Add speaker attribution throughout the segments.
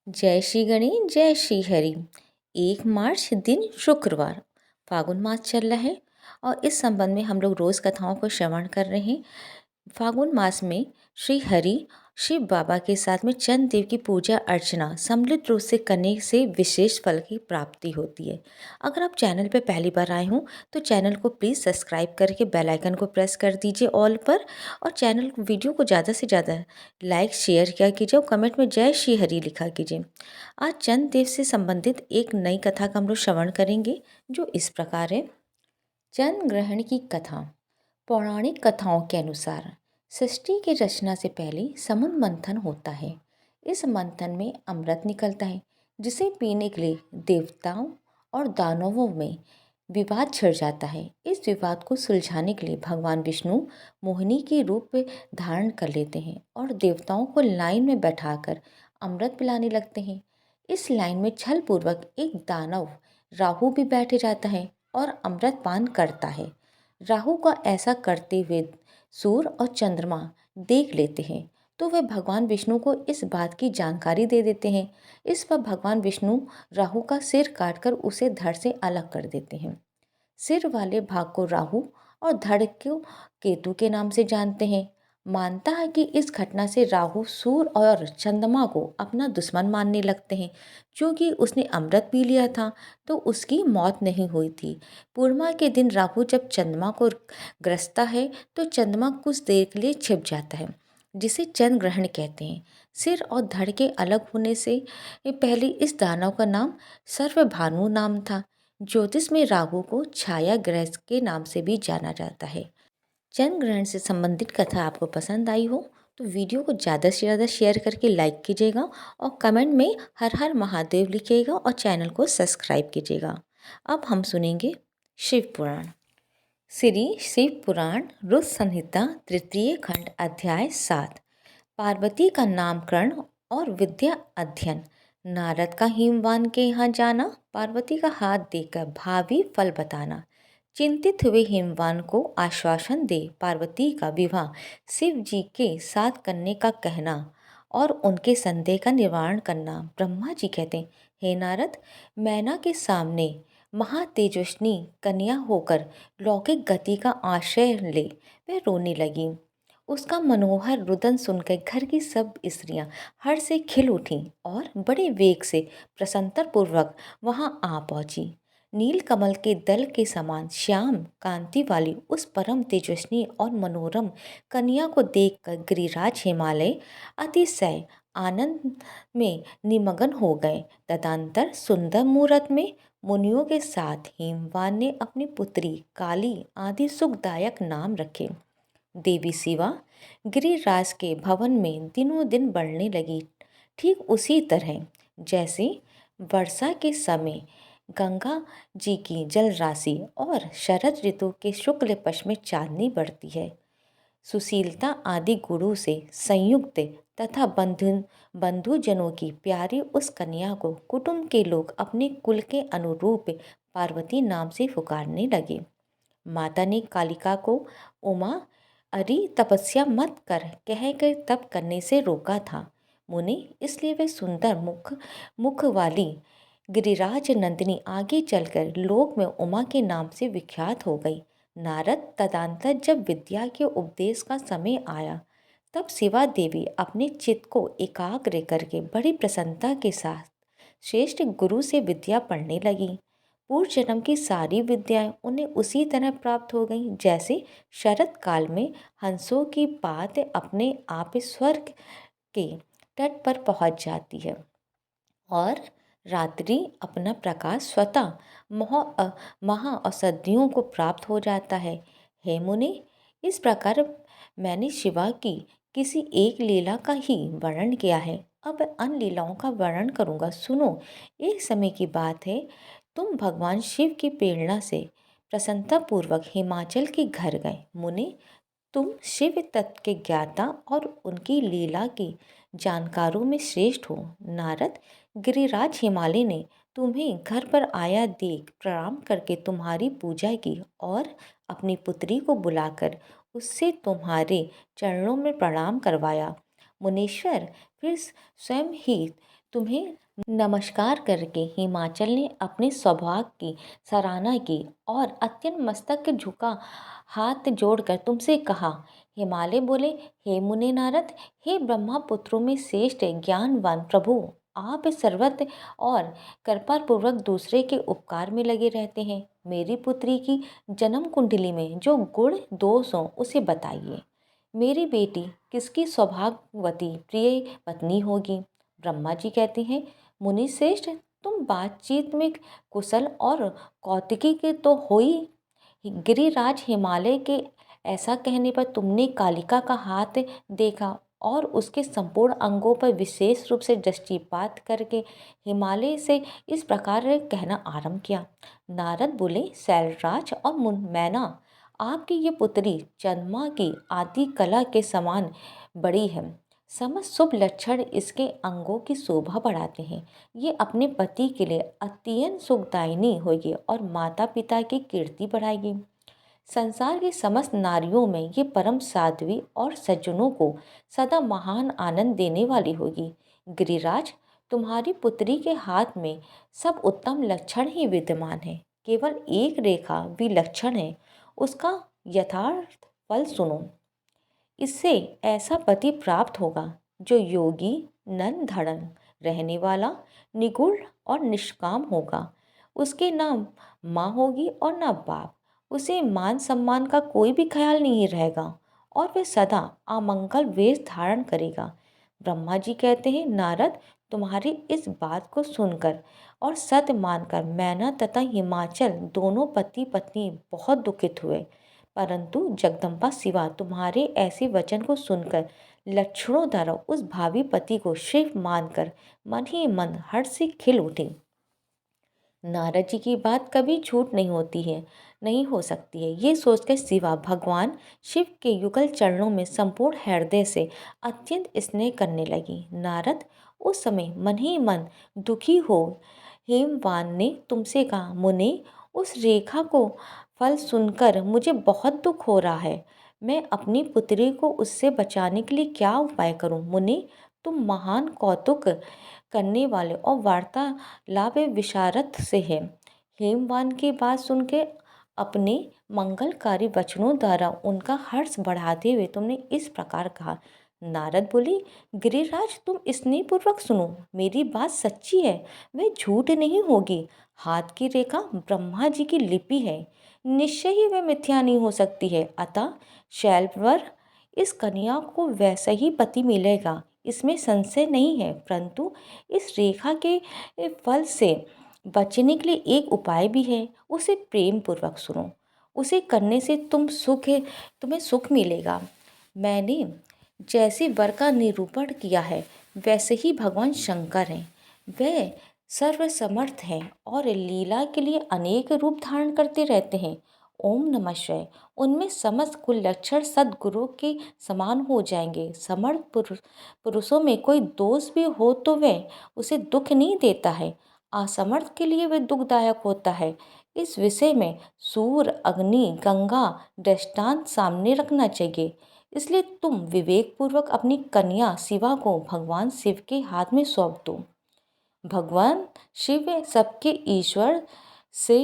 Speaker 1: जय श्री गणेश जय श्री हरि। 1 मार्च दिन शुक्रवार, फागुन मास चल रहा है और इस संबंध में हम लोग रोज़ कथाओं को श्रवण कर रहे हैं। फागुन मास में श्री हरि शिव बाबा के साथ में चंद्र देव की पूजा अर्चना सम्मिलित रूप से करने से विशेष फल की प्राप्ति होती है। अगर आप चैनल पर पहली बार आए हों तो चैनल को प्लीज़ सब्सक्राइब करके बेल आइकन को प्रेस कर दीजिए ऑल पर, और चैनल वीडियो को ज़्यादा से ज़्यादा लाइक शेयर किया कीजिए और कमेंट में जय श्री हरि लिखा कीजिए। आज चंद्र देव से संबंधित एक नई कथा का हम लोग श्रवण करेंगे जो इस प्रकार है। चंद्र ग्रहण की कथा। पौराणिक कथाओं के अनुसार सृष्टि की रचना से पहले समुद्र मंथन होता है। इस मंथन में अमृत निकलता है जिसे पीने के लिए देवताओं और दानवों में विवाद छिड़ जाता है। इस विवाद को सुलझाने के लिए भगवान विष्णु मोहिनी के रूप धारण कर लेते हैं और देवताओं को लाइन में बैठाकर अमृत पिलाने लगते हैं। इस लाइन में छल पूर्वक एक दानव राहु भी बैठ जाता है और अमृत पान करता है। राहु का ऐसा करते हुए सूर्य और चंद्रमा देख लेते हैं तो वे भगवान विष्णु को इस बात की जानकारी दे देते हैं। इस पर भगवान विष्णु राहु का सिर काटकर उसे धड़ से अलग कर देते हैं। सिर वाले भाग को राहु और धड़ को केतु के नाम से जानते हैं। मानता है कि इस घटना से राहु सूर्य और चंद्रमा को अपना दुश्मन मानने लगते हैं। क्योंकि उसने अमृत पी लिया था तो उसकी मौत नहीं हुई थी। पूर्णिमा के दिन राहु जब चंद्रमा को ग्रसता है तो चंद्रमा कुछ देर के लिए छिप जाता है जिसे चंद्र ग्रहण कहते हैं। सिर और धड़ के अलग होने से पहले इस दानव का नाम सर्वभानु नाम था। ज्योतिष में राहु को छाया ग्रह के नाम से भी जाना जाता है। चंद्र ग्रहण से संबंधित कथा आपको पसंद आई हो तो वीडियो को ज़्यादा से ज़्यादा शेयर करके लाइक कीजिएगा और कमेंट में हर हर महादेव लिखिएगा और चैनल को सब्सक्राइब कीजिएगा। अब हम सुनेंगे शिव पुराण। श्री शिव पुराण रुद्र संहिता तृतीय खंड अध्याय 7। पार्वती का नामकरण और विद्या अध्ययन। नारद का हिमवान के यहाँ जाना, पार्वती का हाथ देकर भावी फल बताना। चिंतित हुए हिमवान को आश्वासन दे पार्वती का विवाह शिव जी के साथ करने का कहना और उनके संदेह का निवारण करना। ब्रह्मा जी कहते हैं, हे नारद, मैना के सामने महातेजस्विनी कन्या होकर लौकिक गति का आश्रय ले वह रोने लगी। उसका मनोहर रुदन सुनकर घर की सब स्त्रियां हर्ष से खिल उठीं और बड़े वेग से प्रसन्नतापूर्वक वहां आ पहुंची। नील कमल के दल के समान श्याम कांति वाली उस परम तेजस्वी और मनोरम कन्या को देखकर गिरिराज हिमालय अतिशय आनंद में निमग्न हो गए। तदंतर सुंदर मुहूर्त में मुनियों के साथ हिमवान ने अपनी पुत्री काली आदि सुखदायक नाम रखे। देवी शिवा गिरिराज के भवन में दिनों दिन बढ़ने लगी। ठीक उसी तरह जैसे वर्षा के समय गंगा जी की जल राशि और शरद ऋतु के शुक्ल पक्ष में चांदनी बढ़ती है। सुशीलता आदि गुणों से संयुक्त तथा बंधुजनों की प्यारी उस कन्या को कुटुंब के लोग अपने कुल के अनुरूप पार्वती नाम से पुकारने लगे। माता ने कालिका को उमा अरे तपस्या मत कर कहकर तप करने से रोका था। मुनि इसलिए वे सुंदर मुख वाली गिरिराज नंदिनी आगे चलकर लोक में उमा के नाम से विख्यात हो गई। नारद तदंतर जब विद्या के उपदेश का समय आया तब शिवा देवी अपने चित्त को एकाग्र करके बड़ी प्रसन्नता के साथ श्रेष्ठ गुरु से विद्या पढ़ने लगी। पूर्व जन्म की सारी विद्याएं उन्हें उसी तरह प्राप्त हो गईं जैसे शरद काल में हंसों की बात अपने आप स्वर्ग के तट पर पहुंच जाती है और रात्रि अपना प्रकाश स्वतः महाऔषधियों को प्राप्त हो जाता है। हे मुनि, इस प्रकार मैंने शिवा की किसी एक लीला का ही वर्णन किया है। अब अन्य लीलाओं का वर्णन करूँगा, सुनो। एक समय की बात है, तुम भगवान शिव की प्रेरणा से प्रसन्नतापूर्वक हिमाचल के घर गए। मुनि, तुम शिव तत्व के ज्ञाता और उनकी लीला की जानकारों में श्रेष्ठ हो। नारद, गिरिराज हिमालय ने तुम्हें घर पर आया देख प्रणाम करके तुम्हारी पूजा की और अपनी पुत्री को बुलाकर उससे तुम्हारे चरणों में प्रणाम करवाया। मुनीश्वर फिर स्वयं ही तुम्हें नमस्कार करके हिमाचल ने अपने सौभाग्य की सराहना की और अत्यंत मस्तक झुका हाथ जोड़कर तुमसे कहा। हिमालय बोले, हे मुने नारद, हे ब्रह्मा पुत्रों में श्रेष्ठ ज्ञानवान प्रभु, आप सर्वत्र और कृपा पूर्वक दूसरे के उपकार में लगे रहते हैं। मेरी पुत्री की जन्म कुंडली में जो गुण दोष हो उसे बताइए। मेरी बेटी किसकी सौभाग्यवती प्रिय पत्नी होगी? ब्रह्मा जी कहते हैं, मुनि श्रेष्ठ, तुम बातचीत में कुशल और कौतुकी के तो हो ही। गिरिराज हिमालय के ऐसा कहने पर तुमने कालिका का हाथ देखा और उसके संपूर्ण अंगों पर विशेष रूप से दृष्टिपात करके हिमालय से इस प्रकार कहना आरंभ किया। नारद बोले, शैलराज और मैना, आपकी ये पुत्री चंद्रमा की आदि कला के समान बड़ी है। समस्त शुभ लक्षण इसके अंगों की शोभा बढ़ाते हैं। ये अपने पति के लिए अत्यंत सुखदायिनी होगी और माता पिता की कीर्ति बढ़ाएगी। संसार की समस्त नारियों में ये परम साध्वी और सज्जनों को सदा महान आनंद देने वाली होगी। गिरिराज, तुम्हारी पुत्री के हाथ में सब उत्तम लक्षण ही विद्यमान है। केवल एक रेखा विलक्षण है, उसका यथार्थ फल सुनो। इससे ऐसा पति प्राप्त होगा जो योगी, नन धड़न रहने वाला, निगुण और निष्काम होगा। उसके ना माँ होगी और ना बाप। उसे मान सम्मान का कोई भी ख्याल नहीं रहेगा और वह सदा अमंगल वेश धारण करेगा। ब्रह्मा जी कहते हैं, नारद, तुम्हारी इस बात को सुनकर और सत्य मानकर मैना तथा हिमाचल दोनों पति पत्नी बहुत दुखित हुए। परंतु जगदम्बा शिवा तुम्हारे ऐसे वचन को सुनकर लक्षणों द्वारा उस भावी पति को शिव मानकर मन ही मन हर्ष से खिल उठी। नारद जी की बात कभी झूठ नहीं होती है, नहीं हो सकती है। ये सोचकर शिवा भगवान शिव के युगल चरणों में संपूर्ण हृदय से अत्यंत स्नेह करने लगी। नारद उस समय मन ही मन दुखी हो हेमवान ने तुमसे कहा, मुने, उस रेखा को फल सुनकर मुझे बहुत दुख हो रहा है। मैं अपनी पुत्री को उससे बचाने के लिए क्या उपाय करूं? मुने, तुम महान कौतुक करने वाले और वार्तालाप विशारद से है। हेमवान की बात सुन के अपने मंगलकारी वचनों द्वारा उनका हर्ष बढ़ाते हुए तुमने इस प्रकार कहा। नारद बोले, गिरिराज, तुम स्नेहपूर्वक सुनो, मेरी बात सच्ची है, वह झूठ नहीं होगी। हाथ की रेखा ब्रह्मा जी की लिपि है, निश्चय ही वह मिथ्या नहीं हो सकती है। अतः शैलवर इस कन्या को वैसा ही पति मिलेगा, इसमें संशय नहीं है। परंतु इस रेखा के फल से बचने के लिए एक उपाय भी है, उसे प्रेम पूर्वक सुनो। उसे करने से तुम्हें सुख मिलेगा। मैंने जैसे वर का निरूपण किया है वैसे ही भगवान शंकर हैं। वे सर्वसमर्थ हैं और लीला के लिए अनेक रूप धारण करते रहते हैं। ओम नमः शिवाय। उनमें समस्त कुल लक्षण सद्गुरु के समान हो जाएंगे। समर्थ पुरुषों में कोई दोष भी हो तो वह उसे दुख नहीं देता है, असमर्थ के लिए वह दुखदायक होता है। इस विषय में सूर्य, अग्नि, गंगा दृष्टांत सामने रखना चाहिए। इसलिए तुम विवेक पूर्वक अपनी कन्या शिवा को भगवान शिव के हाथ में सौंप दो। भगवान शिव सबके ईश्वर से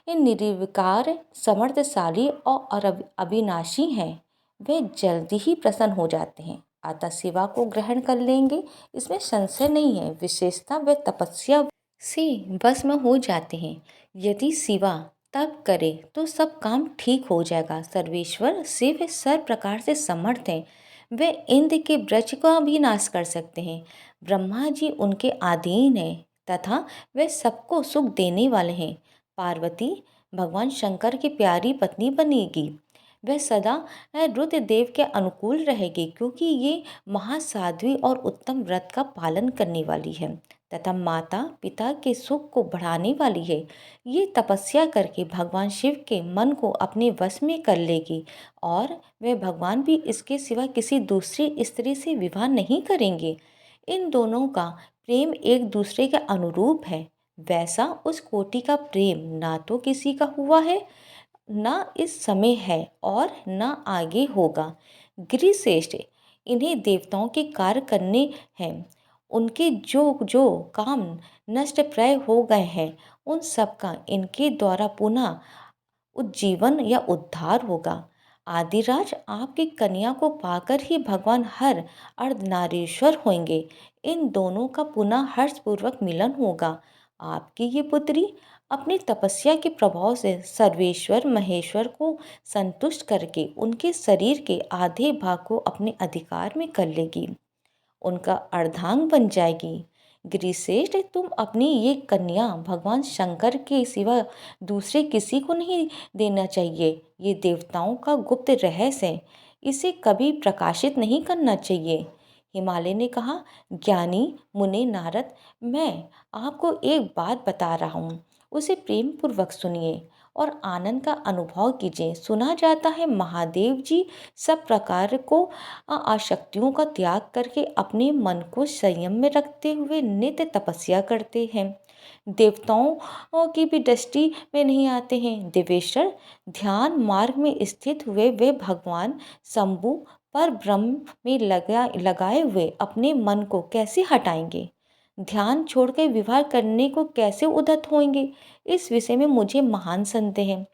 Speaker 1: निर्विकार, समर्थशाली और अविनाशी हैं। वे जल्दी ही प्रसन्न हो जाते हैं, अतः शिवा को ग्रहण कर लेंगे, इसमें संशय नहीं है। विशेषता वे तपस्या से भस्म हो जाते हैं। यदि शिवा तप करे तो सब काम ठीक हो जाएगा। सर्वेश्वर शिव सर्व प्रकार से समर्थ हैं। वे इंद्र के वृक्ष का भी नाश कर सकते हैं। ब्रह्मा जी उनके अधीन हैं तथा वे सबको सुख देने वाले हैं। पार्वती भगवान शंकर की प्यारी पत्नी बनेगी। वह सदा रुद्रदेव के अनुकूल रहेगी, क्योंकि ये महासाध्वी और उत्तम व्रत का पालन करने वाली है तथा माता पिता के सुख को बढ़ाने वाली है। ये तपस्या करके भगवान शिव के मन को अपने वश में कर लेगी और वह भगवान भी इसके सिवा किसी दूसरी स्त्री से विवाह नहीं करेंगे। इन दोनों का प्रेम एक दूसरे के अनुरूप है। वैसा उस कोटि का प्रेम ना तो किसी का हुआ है, ना इस समय है और ना आगे होगा। गिरिश्रेष्ठ, इन्हें देवताओं के कार्य करने हैं। उनके जो जो काम नष्ट प्राय हो गए हैं, उन सब का इनके द्वारा पुनः उज्जीवन या उद्धार होगा। आदिराज आपकी कन्या को पाकर ही भगवान हर अर्धनारीश्वर होंगे। इन दोनों का पुनः हर्षपूर्वक मिलन होगा। आपकी ये पुत्री अपनी तपस्या के प्रभाव से सर्वेश्वर महेश्वर को संतुष्ट करके उनके शरीर के आधे भाग को अपने अधिकार में कर लेगी, उनका अर्धांग बन जाएगी। गिरिश्रेष्ठ, तुम अपनी ये कन्या भगवान शंकर के सिवा दूसरे किसी को नहीं देना चाहिए। ये देवताओं का गुप्त रहस्य है, इसे कभी प्रकाशित नहीं करना चाहिए। हिमालय ने कहा, ज्ञानी मुने नारद, मैं आपको एक बात बता रहा हूँ, उसे प्रेम पूर्वक सुनिए और आनंद का अनुभव कीजिए। सुना जाता है महादेव जी सब प्रकार को आसक्तियों का त्याग करके अपने मन को संयम में रखते हुए नित्य तपस्या करते हैं। देवताओं की भी दृष्टि में नहीं आते हैं। देवेश्वर, ध्यान मार्ग में स्थित हुए वे भगवान शंभु पर ब्रह्म में लगाए हुए अपने मन को कैसे हटाएंगे? ध्यान छोड़कर विवाह करने को कैसे उद्यत होंगे? इस विषय में मुझे महान संदेह है।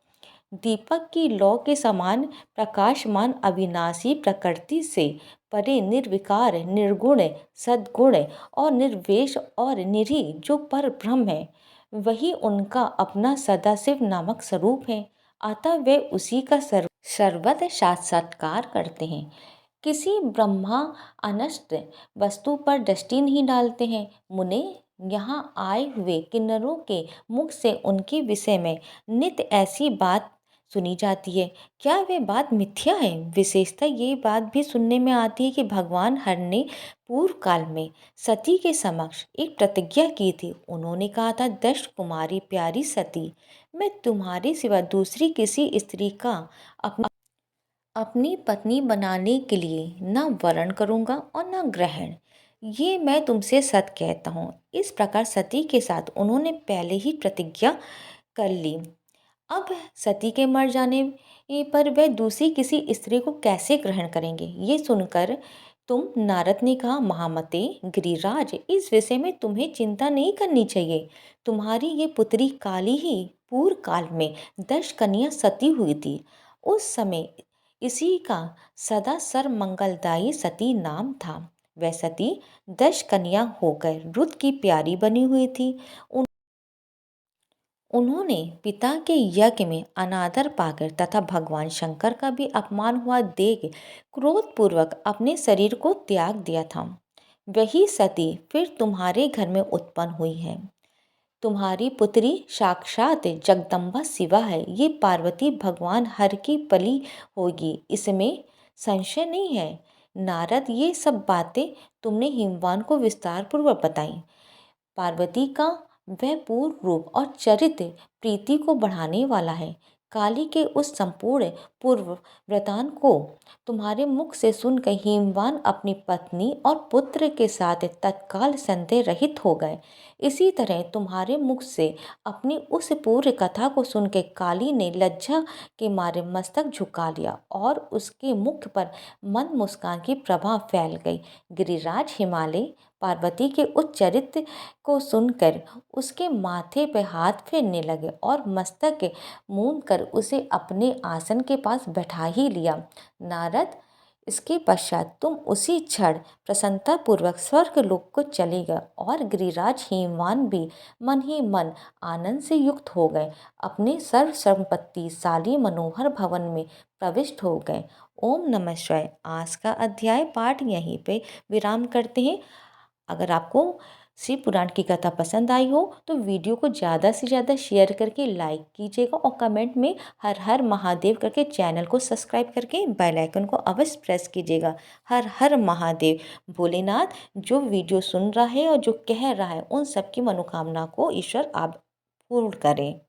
Speaker 1: दीपक की लौ के समान प्रकाशमान अविनाशी प्रकृति से परे निर्विकार निर्गुण सद्गुण और निर्वेश और निरी जो पर ब्रह्म है, वही उनका अपना सदाशिव नामक स्वरूप है। अतः वे उसी का सर्वत साक्षात्कार करते हैं। किसी ब्रह्मा अनष्ट वस्तु पर दृष्टि नहीं डालते हैं। मुने, यहाँ आए हुए किन्नरों के मुख से उनके विषय में नित्य ऐसी बात सुनी जाती है। क्या वे बात मिथ्या है? विशेषतः ये बात भी सुनने में आती है कि भगवान हर ने पूर्व काल में सती के समक्ष एक प्रतिज्ञा की थी। उन्होंने कहा था, दक्ष कुमारी प्यारी सती, मैं तुम्हारे सिवा दूसरी किसी स्त्री का अपनी पत्नी बनाने के लिए न वरण करूँगा और न ग्रहण। ये मैं तुमसे सच कहता हूँ। इस प्रकार सती के साथ उन्होंने पहले ही प्रतिज्ञा कर ली। अब सती के मर जाने पर वह दूसरी किसी स्त्री को कैसे ग्रहण करेंगे? ये सुनकर तुम नारद ने कहा, महामते गिरिराज, इस विषय में तुम्हें चिंता नहीं करनी चाहिए। तुम्हारी ये पुत्री काली ही पूर्व काल में दक्ष कन्या सती हुई थी। उस समय इसी का सदा सर्वमंगलदायी सती नाम था। वह सती दक्ष कन्या होकर रुद्र की प्यारी बनी हुई थी। उन्होंने पिता के यज्ञ में अनादर पाकर तथा भगवान शंकर का भी अपमान हुआ देख क्रोधपूर्वक अपने शरीर को त्याग दिया था। वही सती फिर तुम्हारे घर में उत्पन्न हुई है। तुम्हारी पुत्री साक्षात जगदम्बा शिवा है। ये पार्वती भगवान हर की पली होगी, इसमें संशय नहीं है। नारद, ये सब बातें तुमने हिमवान को विस्तार पूर्वक बताई। पार्वती का वह पूर्ण रूप और चरित्र प्रीति को बढ़ाने वाला है। काली के उस संपूर्ण पूर्व वृतांत को तुम्हारे मुख से सुनकर हिमवान अपनी पत्नी और पुत्र के साथ तत्काल संदेह रहित हो गए। इसी तरह तुम्हारे मुख से अपनी उस पूर्व कथा को सुनकर काली ने लज्जा के मारे मस्तक झुका लिया और उसके मुख पर मंद मुस्कान की प्रभा फैल गई। गिरिराज, हिमालय पार्वती के उच्च चरित्र को सुनकर उसके माथे पर हाथ फेरने लगे और मस्तक मूंद कर उसे अपने आसन के पास बैठा ही लिया। नारद, इसके पश्चात तुम उसी क्षण प्रसन्नतापूर्वक स्वर्ग लोक को चले गए और गिरिराज हिमवान भी मन ही मन आनंद से युक्त हो गए, अपने सर्व संपत्तिशाली मनोहर भवन में प्रविष्ट हो गए। ओम नमः शिवाय। आज का अध्याय पाठ यहीं पे विराम करते हैं। अगर आपको शिव पुराण की कथा पसंद आई हो तो वीडियो को ज़्यादा से ज़्यादा शेयर करके लाइक कीजिएगा और कमेंट में हर हर महादेव करके चैनल को सब्सक्राइब करके बेल आइकन को अवश्य प्रेस कीजिएगा। हर हर महादेव। भोलेनाथ जो वीडियो सुन रहा है और जो कह रहा है उन सबकी मनोकामना को ईश्वर आप पूर्ण करें।